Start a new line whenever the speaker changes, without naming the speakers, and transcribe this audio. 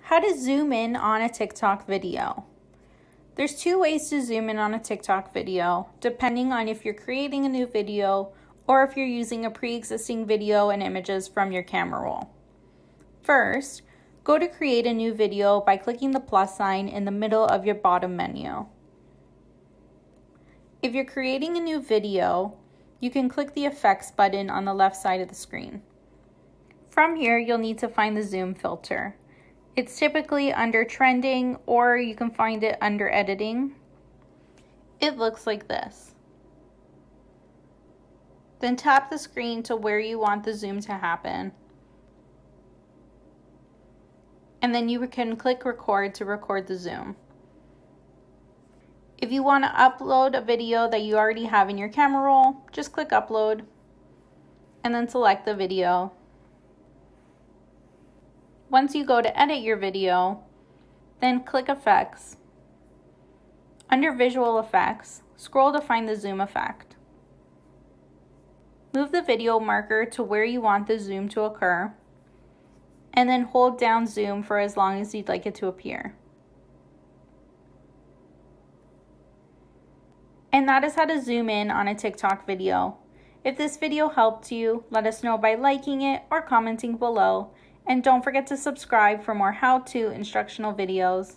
How to zoom in on a TikTok video. There's two ways to zoom in on a TikTok video, depending on if you're creating a new video or if you're using a pre-existing video and images from your camera roll. First, go to create a new video by clicking the plus sign in the middle of your bottom menu. If you're creating a new video, you can click the effects button on the left side of the screen. From here, you'll need to find the zoom filter. It's typically under trending, or you can find it under editing. It looks like this. Then tap the screen to where you want the zoom to happen. And then you can click record to record the zoom. If you want to upload a video that you already have in your camera roll, just click upload and then select the video. Once you go to edit your video, then click effects. Under visual effects, scroll to find the zoom effect. Move the video marker to where you want the zoom to occur, and then hold down zoom for as long as you'd like it to appear. And that is how to zoom in on a TikTok video. If this video helped you, let us know by liking it or commenting below. And don't forget to subscribe for more how-to instructional videos.